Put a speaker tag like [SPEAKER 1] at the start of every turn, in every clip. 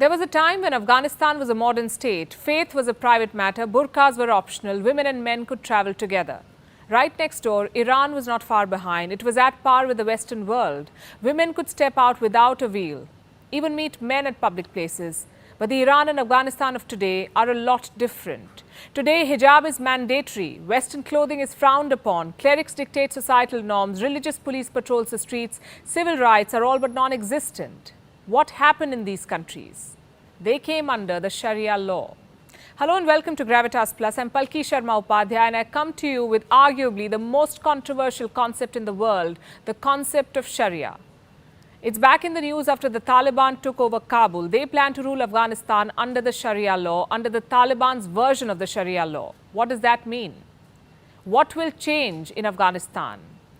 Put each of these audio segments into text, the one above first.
[SPEAKER 1] There was a time when Afghanistan was a modern state. Faith was a private matter, burqas were optional, women and men could travel together. Right next door, Iran was not far behind. It was at par with the Western world. Women could step out without a veil, even meet men at public places. But the Iran and Afghanistan of today are a lot different. Today, hijab is mandatory, Western clothing is frowned upon, clerics dictate societal norms, religious police patrols the streets, civil rights are all but non-existent. What happened in these countries? They came under the Sharia law. Hello and welcome to Gravitas Plus. I'm Palki Sharma Upadhyay and I come to you with arguably the most controversial concept in the world, the concept of Sharia. It's back in the news after the Taliban took over Kabul. They plan to rule Afghanistan under the Sharia law, under the Taliban's version of the Sharia law. What does that mean? What will change in Afghanistan?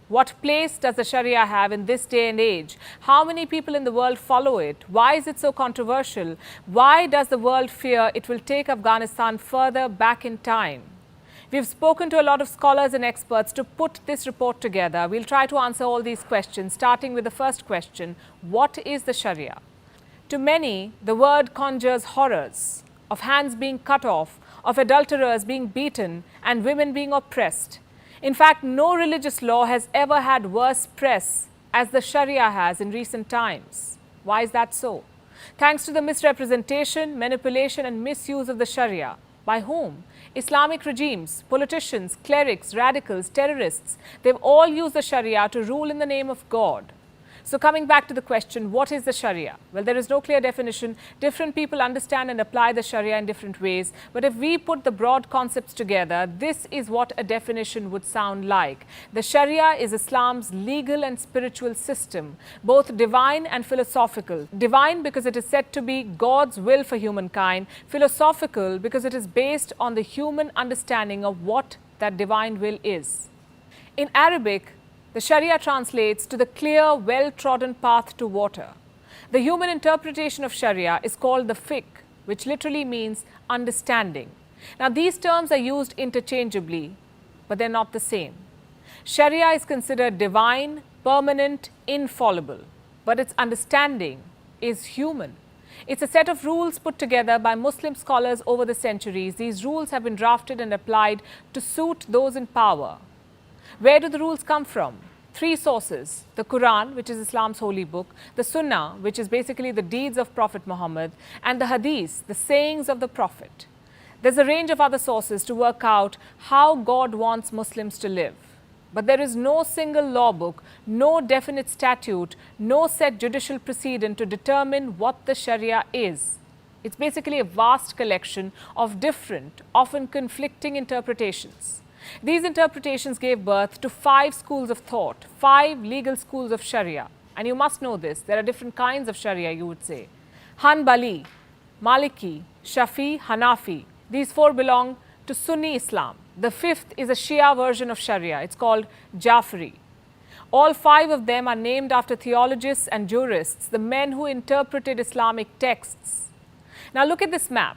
[SPEAKER 1] What place does the Sharia have in this day and age? How many people in the world follow it? Why is it so controversial? Why does the world fear it will take Afghanistan further back in time? We've spoken to a lot of scholars and experts to put this report together. We'll try to answer all these questions, starting with the first question: what is the Sharia? To many, the word conjures horrors of hands being cut off, of adulterers being beaten, and women being oppressed. In fact, no religious law has ever had worse press as the Sharia has in recent times. Why is that so? Thanks to the misrepresentation, manipulation and misuse of the Sharia. By whom? Islamic regimes, politicians, clerics, radicals, terrorists. They've all used the Sharia to rule in the name of God. So coming back to the question, what is the Sharia? Well, there is no clear definition. Different people understand and apply the Sharia in different ways. But if we put the broad concepts together, this is what a definition would sound like. The Sharia is Islam's legal and spiritual system, both divine and philosophical. Divine because it is said to be God's will for humankind. Philosophical because it is based on the human understanding of what that divine will is. In Arabic, the Sharia translates to the clear, well-trodden path to water. The human interpretation of Sharia is called the fiqh, which literally means understanding. Now, these terms are used interchangeably, but they're not the same. Sharia is considered divine, permanent, infallible, but its understanding is human. It's a set of rules put together by Muslim scholars over the centuries. These rules have been drafted and applied to suit those in power. Where do the rules come from? Three sources: the Quran, which is Islam's holy book, the Sunnah, which is basically the deeds of Prophet Muhammad, and the Hadith, the sayings of the Prophet. There's a range of other sources to work out how God wants Muslims to live. But there is no single law book, no definite statute, no set judicial precedent to determine what the Sharia is. It's basically a vast collection of different, often conflicting interpretations. These interpretations gave birth to 5 schools of thought, 5 legal schools of Sharia. And you must know this, there are different kinds of Sharia, you would say. Hanbali, Maliki, Shafi, Hanafi. These 4 belong to Sunni Islam. The 5th is a Shia version of Sharia. It's called Jafri. All 5 of them are named after theologians and jurists, the men who interpreted Islamic texts. Now look at this map.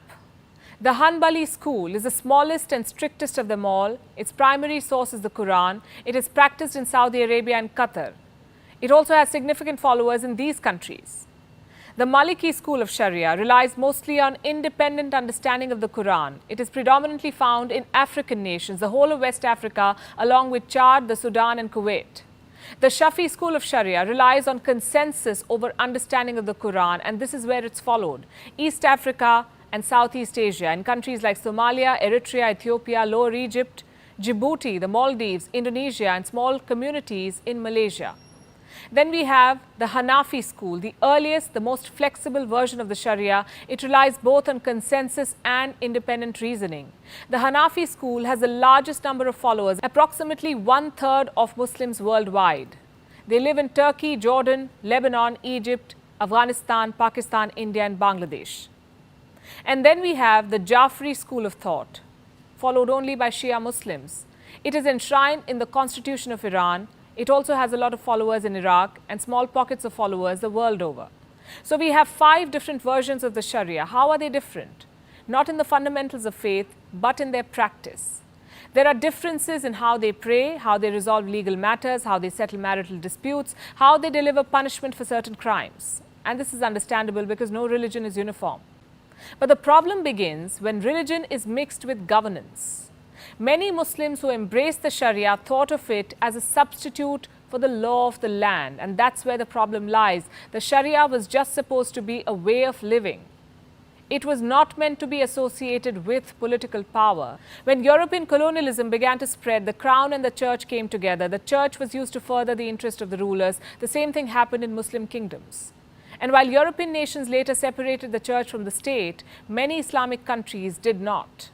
[SPEAKER 1] The Hanbali school is the smallest and strictest of them all. Its primary source is the Quran. It is practiced in Saudi Arabia and Qatar. It also has significant followers in these countries. The Maliki school of Sharia relies mostly on independent understanding of the Quran. It is predominantly found in African nations, the whole of West Africa, along with Chad, the Sudan and Kuwait. The Shafi school of Sharia relies on consensus over understanding of the Quran, and this is where it's followed. East Africa and Southeast Asia, in countries like Somalia, Eritrea, Ethiopia, Lower Egypt, Djibouti, the Maldives, Indonesia, and small communities in Malaysia. Then we have the Hanafi school, the earliest, the most flexible version of the Sharia. It relies both on consensus and independent reasoning. The Hanafi school has the largest number of followers, approximately 1/3 of Muslims worldwide. They live in Turkey, Jordan, Lebanon, Egypt, Afghanistan, Pakistan, India, and Bangladesh. And then we have the Jafri school of thought, followed only by Shia Muslims. It is enshrined in the constitution of Iran. It also has a lot of followers in Iraq and small pockets of followers the world over. So we have 5 different versions of the Sharia. How are they different? Not in the fundamentals of faith, but in their practice. There are differences in how they pray, how they resolve legal matters, how they settle marital disputes, how they deliver punishment for certain crimes. And this is understandable because no religion is uniform. But the problem begins when religion is mixed with governance. Many Muslims who embraced the Sharia thought of it as a substitute for the law of the land, and that's where the problem lies. The Sharia was just supposed to be a way of living. It was not meant to be associated with political power. When European colonialism began to spread, the crown and the church came together. The church was used to further the interest of the rulers. The same thing happened in Muslim kingdoms. And while European nations later separated the church from the state, many Islamic countries did not.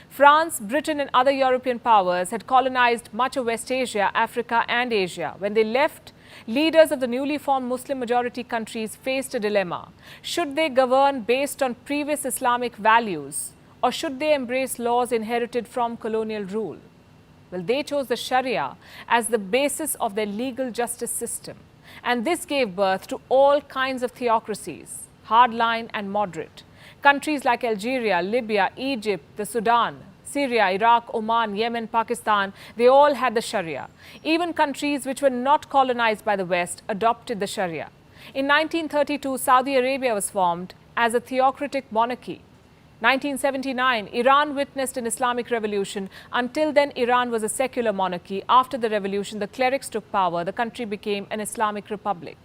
[SPEAKER 1] France, Britain and other European powers had colonized much of West Asia, Africa and Asia. When they left, leaders of the newly formed Muslim-majority countries faced a dilemma. Should they govern based on previous Islamic values, or should they embrace laws inherited from colonial rule? Well, they chose the Sharia as the basis of their legal justice system. And this gave birth to all kinds of theocracies, hardline and moderate. Countries like Algeria, Libya, Egypt, the Sudan, Syria, Iraq, Oman, Yemen, Pakistan, they all had the Sharia. Even countries which were not colonized by the West adopted the Sharia. In 1932, Saudi Arabia was formed as a theocratic monarchy. 1979, Iran witnessed an Islamic revolution. Until then, Iran was a secular monarchy. After the revolution, the clerics took power. The country became an Islamic republic.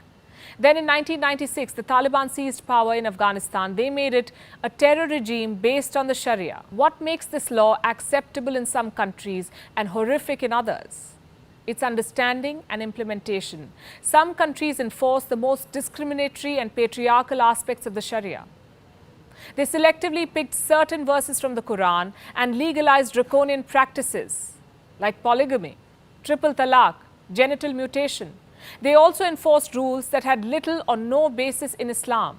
[SPEAKER 1] Then in 1996, the Taliban seized power in Afghanistan. They made it a terror regime based on the Sharia. What makes this law acceptable in some countries and horrific in others? Its understanding and implementation. Some countries enforce the most discriminatory and patriarchal aspects of the Sharia. They selectively picked certain verses from the Quran and legalized draconian practices like polygamy, triple talaq, genital mutation. They also enforced rules that had little or no basis in Islam.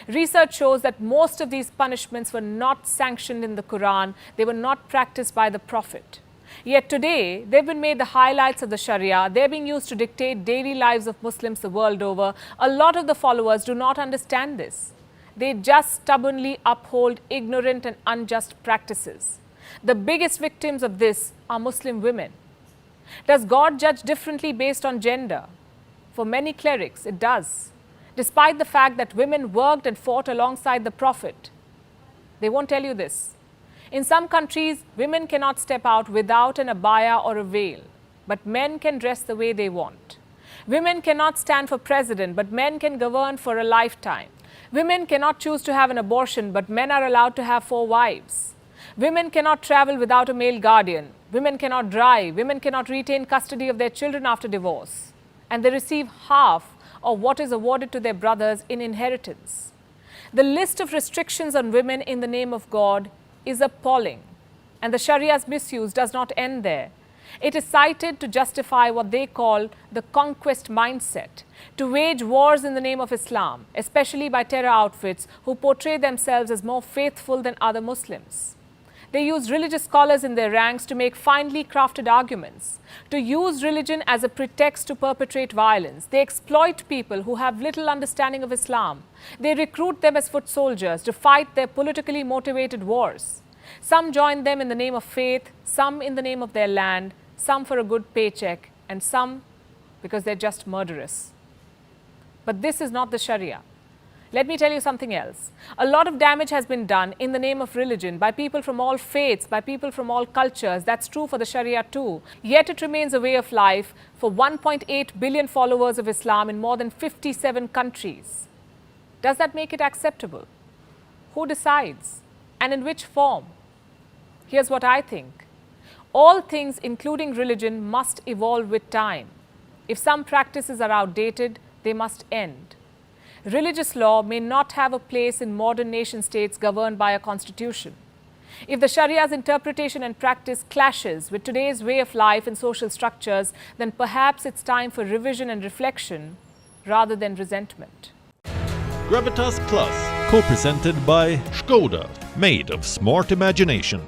[SPEAKER 1] Research shows that most of these punishments were not sanctioned in the Quran. They were not practiced by the Prophet. Yet today, they've been made the highlights of the Sharia. They're being used to dictate daily lives of Muslims the world over. A lot of the followers do not understand this. They just stubbornly uphold ignorant and unjust practices. The biggest victims of this are Muslim women. Does God judge differently based on gender? For many clerics, it does. Despite the fact that women worked and fought alongside the Prophet. They won't tell you this. In some countries, women cannot step out without an abaya or a veil, but men can dress the way they want. Women cannot stand for president, but men can govern for a lifetime. Women cannot choose to have an abortion, but men are allowed to have 4 wives. Women cannot travel without a male guardian. Women cannot drive. Women cannot retain custody of their children after divorce. And they receive half of what is awarded to their brothers in inheritance. The list of restrictions on women in the name of God is appalling. And the Sharia's misuse does not end there. It is cited to justify what they call the conquest mindset, to wage wars in the name of Islam, especially by terror outfits who portray themselves as more faithful than other Muslims. They use religious scholars in their ranks to make finely crafted arguments, to use religion as a pretext to perpetrate violence. They exploit people who have little understanding of Islam. They recruit them as foot soldiers to fight their politically motivated wars. Some join them in the name of faith, some in the name of their land, some for a good paycheck, and some because they're just murderous. But this is not the Sharia. Let me tell you something else. A lot of damage has been done in the name of religion by people from all faiths, by people from all cultures. That's true for the Sharia too. Yet it remains a way of life for 1.8 billion followers of Islam in more than 57 countries. Does that make it acceptable? Who decides? And in which form? Here's what I think. All things, including religion, must evolve with time. If some practices are outdated, they must end. Religious law may not have a place in modern nation states governed by a constitution. If the Sharia's interpretation and practice clashes with today's way of life and social structures, then perhaps it's time for revision and reflection rather than resentment.
[SPEAKER 2] Gravitas Plus, co-presented by Skoda, made of smart imagination.